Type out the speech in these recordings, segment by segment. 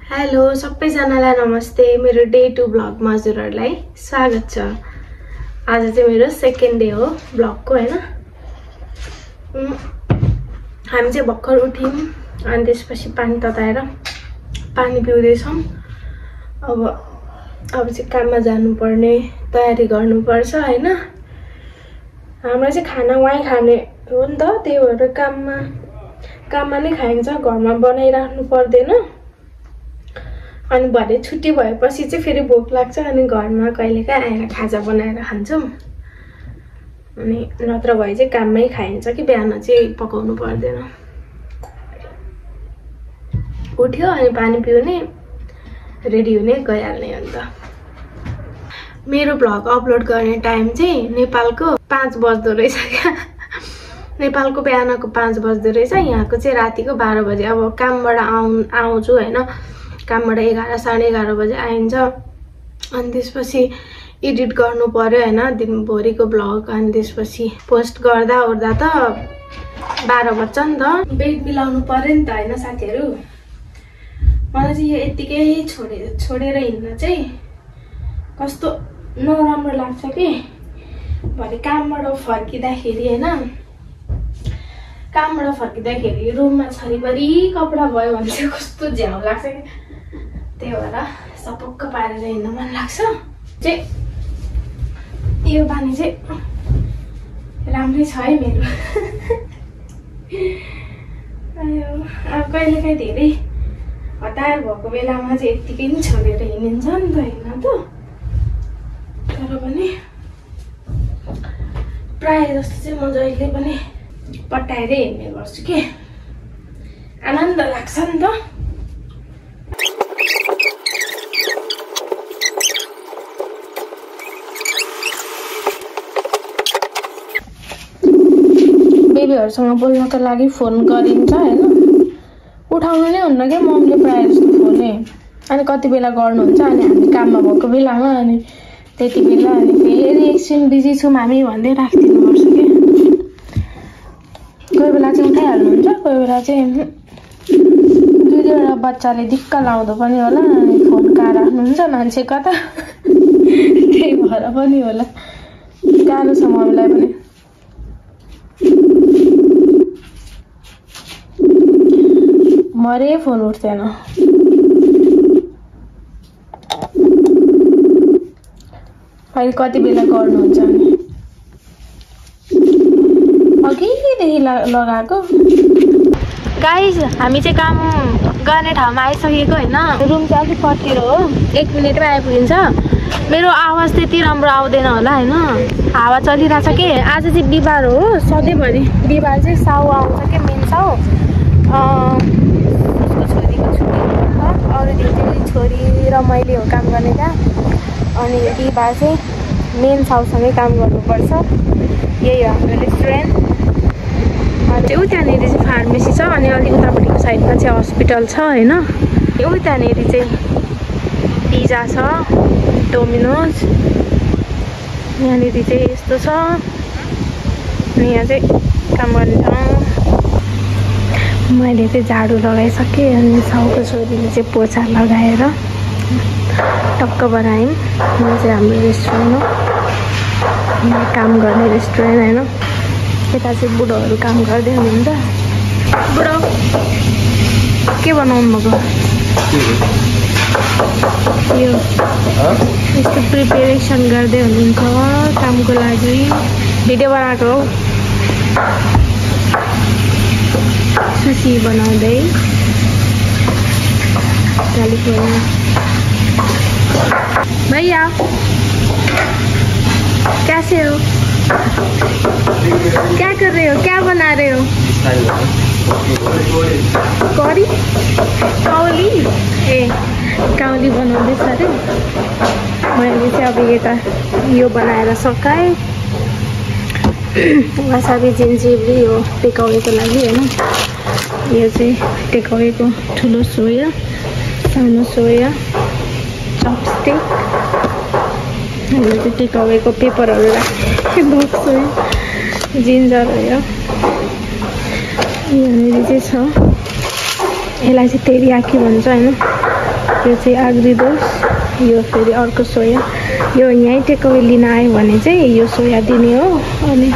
Hello सबैजनालाई नमस्ते। मेरो डे 2 ब्लगमा हजुरहरुलाई स्वागत छ। आज चाहिँ मेरो सेकेन्ड डे हो ब्लगको हैन। हामी चाहिँ भर्खर उठ्यौं अनि त्यसपछि पानी तताएर पानी पिउँदै छौं। अब चाहिँ काममा जानुपर्ने तयारी गर्नुपर्छ हैन। हाम्रो चाहिँ खाना वहीँ खाने हो नि त, त्यही भएर काममा नै खाइन्छ, घरमा बनाइराख्नु पर्दैन। अनि भरे छुट्टी भएपछि चाहिँ फेरि भोक लाग्छ अनि घरमा कहिलेकाहीँ आएर खाजा बनाएर खान्छौं। अनि नत्र भए चाहिँ काममै खाइन्छ कि बिहान चाहिँ पकाउनु पर्दैन। उठ्यो अनि पानी पिउने, रेडी हुने, गइहाल्ने। अन्त मेरो ब्लग अपलोड गर्ने टाइम चाहिँ नेपालको 5 बज्दो रहेछ क्या। नेपालको बिहानको 5 बज्दो रहेछ, यहाँको चाहिँ रातिको 12 बजे। अब कामबाट आउँछु हैन, कामबाट 11 साढे 11 बजे आइन्छ। अनि त्यसपछि एडिट गर्नु पर्यो हैन दिनभरिको ब्लग। अनि त्यसपछि पोस्ट गर्दा ओर्दा त 12 बज्छ नि त। बेड मिलाउनु पर्यो नि त हैन साथीहरु। मलाई चाहिँ यो यतिकै छोडेर हिँड्न चाहिँ कस्तो नराम्रो लाग्छ कि। भरे कामबाट फर्किँदाखेरि हैन, कामबाट फर्किँदाखेरि रुममा छरिभरि कपडा भयो भने चाहिँ कस्तो झ्याउ लाग्छ कि। त्यही भएर सपक्क पारेर हिँड्न मन लाग्छ। यो बानी चाहिँ राम्रै छ है मेरो। अब कहिलेकाहीँ धेरै हतार भएको बेलामा चाहिँ यत्तिकै नि छोडेर हिँडिन्छ नि त हैन त। तर पनि प्राय जस्तो चाहिँ म जहिले पनि पट्याएरै हिँड्ने गर्छु के। आनन्द लाग्छ नि त। बेबीहरुसँग बोल्नको लागि फोन गरिन्छ हैन, उठाउनु नै हुन्न के मम्मीले प्राय जस्तो फोनै। अनि कति बेला गर्नुहुन्छ अनि हामी काममा भएको बेलामा अनि त्यति बेला अनि फेरि एकछिन बिजी छौँ हामी भन्दै राखिदिनुपर्छ के। कोही बेला चाहिँ उठाइहाल्नुहुन्छ, कोही बेला चाहिँ 2-2वटा बच्चाले दिक्क लाउँदो पनि होला। अनि फोन कहाँ राख्नुहुन्छ मान्छे कता, त्यही भएर पनि होला गाह्रो छ मम्मीलाई पनि। मरे फोन उठ्दैन। अहिले कति बेला गर्नुहुन्छ नि अघिदेखि लगाएको। गाइस हामी चाहिँ काम गर्ने ठाउँमा आइसकेको हैन। रुम चाहिँ अलिक पतिर हो, 1 मिनेटमै आइपुगिन्छ। मेरो आवाज त्यति राम्रो आउँदैन होला हैन, हावा चलिरहेछ के। आज चाहिँ बिहिबार हो, सधैँभरि बिहिबार चाहिँ साउ आउँछ के, मेन साउ। उसको छोरीको छुट्टी हुन्छ, अरू दिन चाहिँ छोरी र मैले हो काम गर्ने क्या। अनि बिहिबार चाहिँ मेन साउसँगै काम गर्नुपर्छ। यही हो हाम्रो रेस्टुरेन्ट। अनि त्यहाँनिर चाहिँ फार्मेसी छ अनि अलिक उतापट्टिको साइडमा चाहिँ हस्पिटल छ हैन। त्यहाँनिर चाहिँ पिज्जा छ, डोमिनोज। यहाँनिर चाहिँ यस्तो छ। अनि यहाँ चाहिँ काम गर्ने ठाउँ। मैले चाहिँ झाडु लगाइसकेँ अनि साउको छोरीले चाहिँ पोचा लगाएर टक्क बनायौँ। यो चाहिँ हाम्रो रेस्टुरेन्ट हो, यहाँ काम गर्ने रेस्टुरेन्ट हैन। यता चाहिँ बुढोहरू काम गर्दै हुनुहुन्छ। बुढो के बनाउनु भएको? यो यस्तो प्रिपेरेसन गर्दै हुनुहुन्छ कामको लागि। भिडियो बनाएको हो, सुसी बनाउँदै। भैया कैसे हो? क्या कर रहे हो? क्या बना रहे हो? कौली कौली ए काउली बनाउँदैछ अरे। मैले चाहिँ अब यता यो बनाएर सकाएँ। वासाबी जिन्जिब्री हो टेकअवेको लागि हैन। यो चाहिँ टेकअवेको ठुलो सोया, सानो सोया, चपस्टिक। यो चाहिँ टेकअवेको पेपरहरू राख्ने बक्स हो, जिन्जर हो। यहाँनिर चाहिँ छ, यसलाई चाहिँ तेरियाकी भन्छ हैन। यो चाहिँ आग्रिदोस, यो फेरि अर्को सोया। यो यहीँ टेकअवे लिन आयो भने चाहिँ यो सोया दिने हो, अनि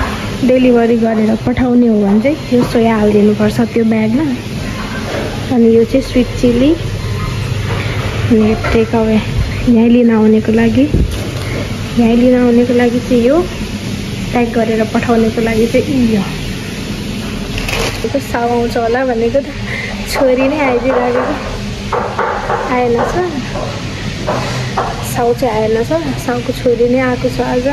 डेलिभरी गरेर पठाउने हो भने चाहिँ यो सोया हालिदिनुपर्छ त्यो ब्यागमा। अनि यो चाहिँ स्विट चिली, अनि टेकअवे यहीँ लिन आउनेको लागि चाहिँ यो, प्याक गरेर पठाउनेको लागि चाहिँ यो। साउ आउँछ होला भनेको त छोरी नै आइदिइरहेको, आएन छ। साउ चाहिँ आएन छ, साउको छोरी नै आएको छ आज।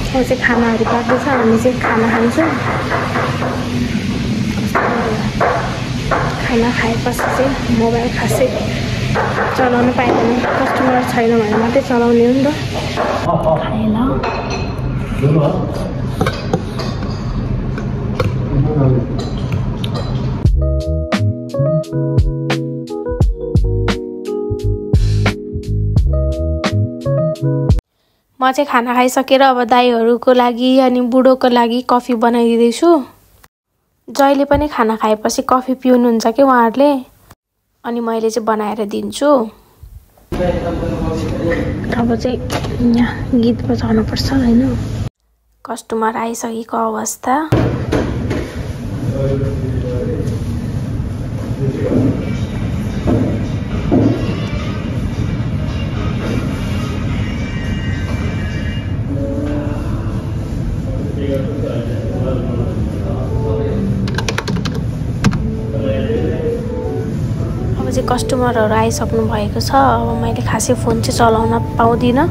साउ चाहिँ खानाहरू पाक्दैछ, हामी चाहिँ खाना खान्छौँ। खाना खाएपछि चाहिँ मोबाइल खासै चलाउनु पाइँदैन, कस्टमर छैन भने मात्रै चलाउने हो नि त। खाएन म चाहिँ खाना खाइसकेर अब दाइहरूको लागि अनि बुढोको लागि कफी बनाइदिँदैछु। जहिले पनि खाना खाएपछि कफी पिउनुहुन्छ कि उहाँहरूले, अनि मैले चाहिँ बनाएर दिन्छु। अब चाहिँ यहाँ गीत बजाउनुपर्छ होइन। कस्टमर आइसकेको अवस्था। अब चाहिँ कस्टमरहरू आइसक्नु भएको छ। अब मैले खासै फोन चाहिँ चलाउन पाउँदिनँ।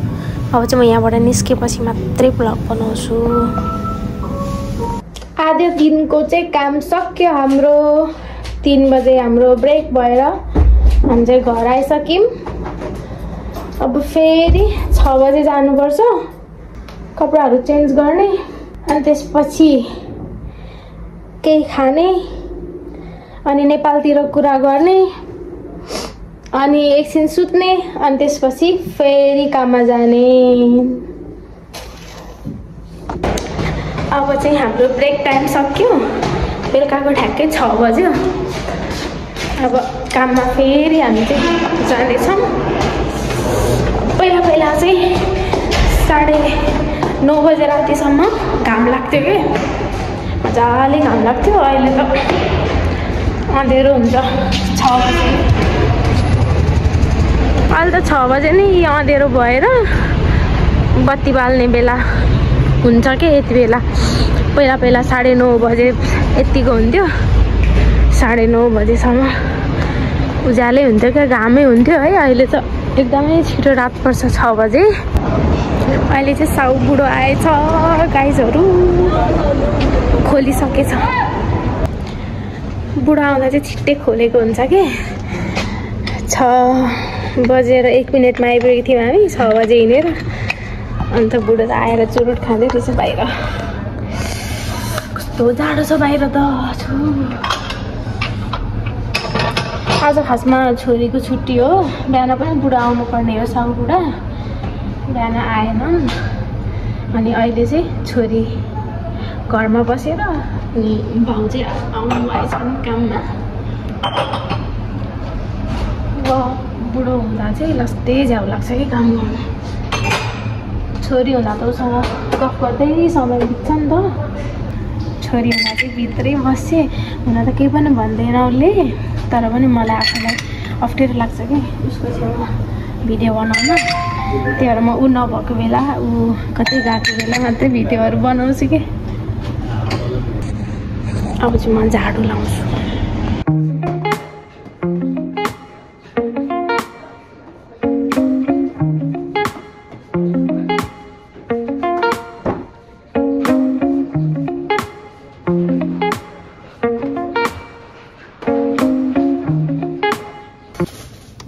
अब चाहिँ म यहाँबाट निस्केपछि मात्रै भ्लग बनाउँछु। आधा दिनको चाहिँ काम सक्यो हाम्रो। 3 बजे हाम्रो ब्रेक भएर हामी चाहिँ घर आइसक्यौँ। अब फेरि 6 बजे जानुपर्छ, कपडाहरू चेन्ज गर्ने, अनि त्यसपछि केही खाने, अनि नेपालतिर कुरा गर्ने, अनि एकछिन सुत्ने, अनि त्यसपछि फेरि काममा जाने। अब चाहिँ हाम्रो ब्रेक टाइम सक्यो, बेलुकाको ठ्याक्कै 6 बज्यो। अब काममा फेरि हामी चाहिँ जानेछौँ। पहिला चाहिँ 9:30 बजे रातिसम्म घाम लाग्थ्यो कि, मजाले घाम लाग्थ्यो। अहिले त अँधेरो हुन्छ 6 बजे। अहिले त 6 बजे नै अँधेरो भएर बत्ती बाल्ने बेला हुन्छ कि यति बेला। पहिला 9:30 बजे यतिको हुन्थ्यो, 9:30 बजेसम्म उज्यालै हुन्थ्यो क्या, घामै हुन्थ्यो है। अहिले त एकदमै छिटो रात पर्छ 6 बजे। अहिले चाहिँ साउ बुढो आएछ, गाइजहरू खोलिसकेछ। बुढो आउँदा चाहिँ छिट्टै खोलेको हुन्छ कि। 6:01 आइपुगेको थियौँ हामी, 6 बजे हिँडेर। अन्त बुढो त आएर चुरुट खाँदै रहेछ बाहिर। कस्तो जाडो छ बाहिर त। आज खासमा छोरीको छुट्टी हो, बिहान पनि बुढा आउनुपर्ने हो। साउ बुढा बिहान आएन, अनि अहिले चाहिँ छोरी घरमा बसेर, अनि भाउ चाहिँ आउनु भएछन् काममा। बुढो हुँदा चाहिँ लास्टै झ्याउ लाग्छ कि काम गर्नु। छोरी हुँदा त उसँग गफ गर्दै समय बित्छ नि त। छोरी हुँदा चाहिँ भित्रै बस्छे, हुन त केही पनि भन्दैन उसले, तर पनि मलाई आफूलाई अप्ठ्यारो लाग्छ कि उसको छेउमा भिडियो बनाउन। त्यही भएर म ऊ नभएको बेला, ऊ कतै गएको बेला मात्रै भिडियोहरू बनाउँछु कि। अब चाहिँ म झाडु लाउँछु।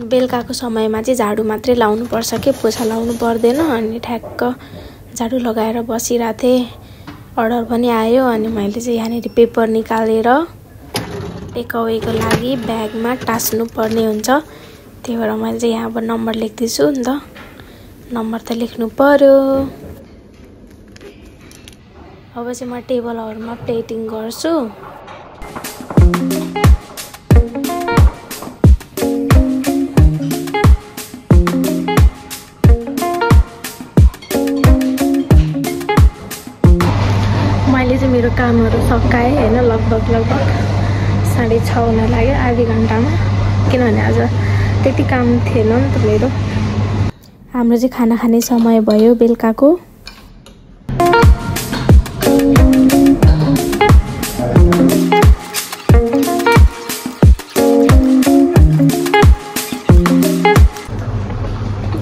बेलुकाको समयमा चाहिँ झाडु मात्रै लाउनुपर्छ कि, पोछा लाउनु पर्दैन। अनि ठ्याक्क झाडु लगाएर बसिरहेको थिएँ। अर्डर पनि आयो, अनि मैले चाहिँ यहाँनिर पेपर निकालेर टेकअवेको लागि ब्यागमा टास्नु पर्ने हुन्छ। त्यही भएर मैले चाहिँ यहाँ अब नम्बर लेख्दैछु नि त। नम्बर त लेख्नु पर्यो। अब चाहिँ म टेबलहरूमा प्लेटिङ गर्छु। कामहरू सकाएँ होइन। लगभग 6:30 हुन लाग्यो, आधी घन्टामा। किनभने आज त्यति काम थिएन नि त मेरो। हाम्रो चाहिँ खाना खाने समय भयो बेलुकाको।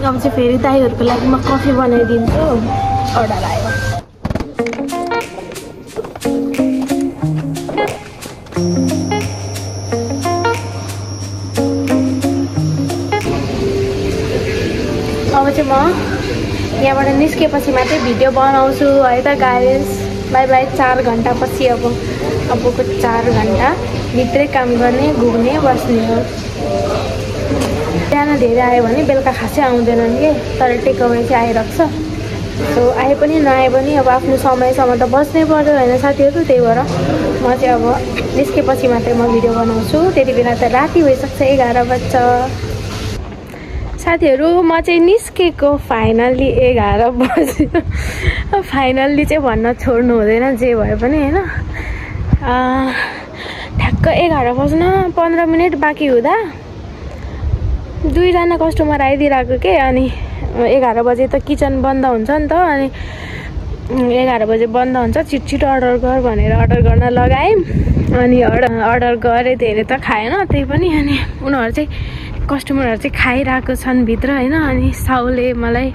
अब चाहिँ फेरि दाइहरूको लागि म कफी बनाइदिन्छु। अर्डर आयो। अब चाहिँ म यहाँबाट निस्केपछि मात्रै भिडियो बनाउँछु है त गाइस। By by. 4 घन्टापछि अबको 4 घन्टा भित्रै काम गर्ने, घुम्ने, बस्ने हो। बिहान धेरै आयो भने बेलुका खासै आउँदैनन् कि, तर टेकअवे चाहिँ आइरहेको छ। सो आए पनि नआए पनि अब आफ्नो समयसम्म त बस्नै पर्यो होइन साथीहरू। त्यही भएर म चाहिँ अब निस्केपछि मात्रै म भिडियो बनाउँछु। त्यति बेला त राति भइसक्छ, 11 बज्छ। साथीहरू म चाहिँ निस्केको फाइनल्ली 11 बज्यो। फाइनल्ली चाहिँ भन्न छोड्नु हुँदैन जे भए पनि होइन। ठ्याक्क 11 बज्न 15 मिनट बाँकी हुँदा 2 जना कस्टमर आइदिरहेको के। अनि 11 बजे त किचन बन्द हुन्छ नि त। अनि 11 बजे बन्द हुन्छ, छिटो अर्डर गर भनेर अर्डर गर्न लगाएँ। अनि अर्डर गरेँ, धेरै त खाएन त्यही पनि। अनि उनीहरू चाहिँ कस्टमरहरू चाहिँ खाइरहेको छन् भित्र होइन। अनि साउले मलाई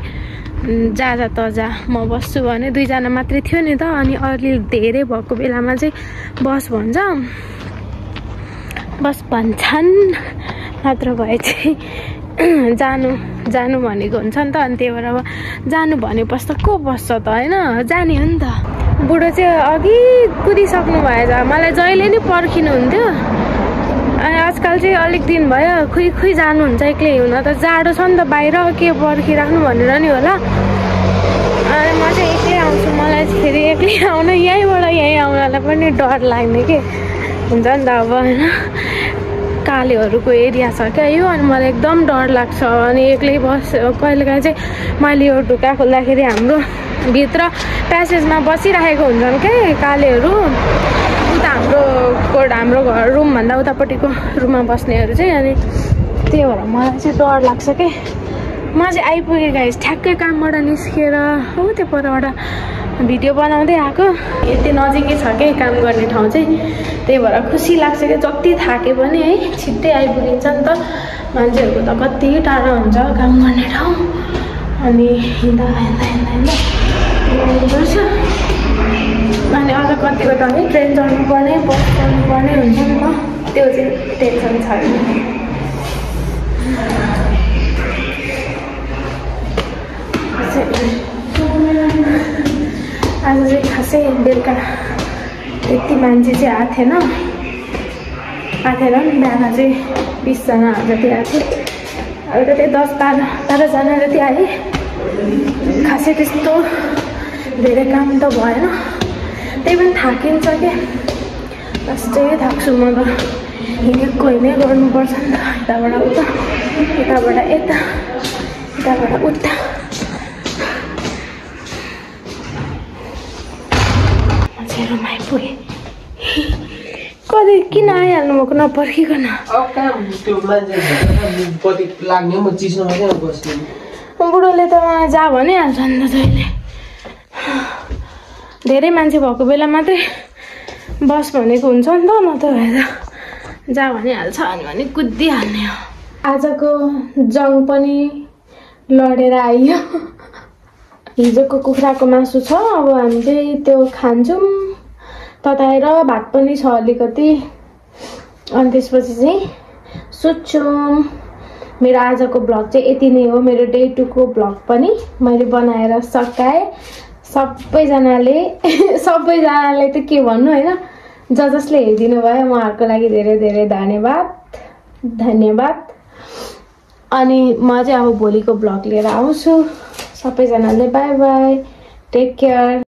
जा तजा म बस्छु भने 2 जना मात्रै थियो नि त। अनि अलि धेरै भएको बेलामा चाहिँ बस भन्छन्, नत्र भए चाहिँ जानु भनेको हुन्छ नि त। अनि त्यही भएर अब जानु भनेपछि त को बस्छ त होइन, जाने हो नि त। बुढो चाहिँ अघि कुदिसक्नु भएछ, मलाई जहिले नै पर्खिनुहुन्थ्यो। अनि आजकल चाहिँ अलिक दिन भयो खुइ जानुहुन्छ एक्लै। हुन त जाडो छ नि त बाहिर, के पर्खिराख्नु भनेर नि होला। अनि म चाहिँ एक्लै आउँछु। मलाई चाहिँ फेरि एक्लै आउन, यहीँबाट यहीँ आउनलाई पनि डर लाग्ने के हुन्छ नि त अब होइन। कालेहरूको एरिया छ क्या यो। अनि मलाई एकदम डर लाग्छ। अनि एक्लै कहिलेकाहीँ चाहिँ मैले यो ढुक्का खोल्दाखेरि हाम्रो भित्र प्यासेजमा बसिराखेको हुन्छन् क्या कालेहरू। उता हाम्रो घर रुमभन्दा उतापट्टिको रुममा बस्नेहरू चाहिँ। अनि त्यही भएर मलाई चाहिँ डर लाग्छ के। म चाहिँ आइपुगेँ गाइस, ठ्याक्कै कामबाट निस्केर हो त्यो परबाट भिडियो बनाउँदै आएको। यति नजिकै छ क्या काम गर्ने ठाउँ चाहिँ। त्यही भएर खुसी लाग्छ क्या। जति थाके पनि है छिट्टै आइपुगिन्छ नि त। मान्छेहरूको त कति टाढो हुन्छ काम गर्ने ठाउँ। अनि हिँड्दा गर्छ। अनि अझ कतिको त है ट्रेन चढ्नु पर्ने, बस चढ्नु पर्ने हुन्छ नि त। त्यो चाहिँ टेन्सन छैन। आज चाहिँ खासै बेलुका त्यति मान्छे चाहिँ आएको थिएन नि। बिहान चाहिँ 20 जना जति आएको थियो। अब त त्यही 10-12 जना जति आए। खासै त्यस्तो धेरै काम त भएन, त्यही पनि थाकिन्छ क्या। लास्टै थाक्छु म त। हिँडेको हिँडै गर्नुपर्छ नि त। यताबाट उता, यताबाट यता, यताबाट उता। मान्छेहरू आइपुगे। कति किन आइहाल्नु भएको नपर्खिकन? बुढोले त मलाई जा भनिहाल्छ नि त जहिले। धेरै मान्छे भएको बेला मात्रै बस भनेको हुन्छ नि त, न त भए त जा भनिहाल्छ अनि कुदिहाल्ने हो। आजको जङ पनि लडेर आइयो। हिजोको कुखुराको मासु छ, अब हामी चाहिँ त्यो खान्छौँ। तताएर भात पनि छ अलिकति। अनि त्यसपछि चाहिँ सुत्छौँ। मेरो आजको ब्लग चाहिँ यति नै हो। मेरो डे 2 को ब्लग पनि मैले बनाएर सकाएँ। सबैजनाले त के भन्नु होइन, जसले हेरिदिनु भयो उहाँहरूको लागि धेरै धेरै धन्यवाद। अनि म चाहिँ अब भोलिको ब्लग लिएर आउँछु। सबैजनाले बाई बाई, टेक केयर।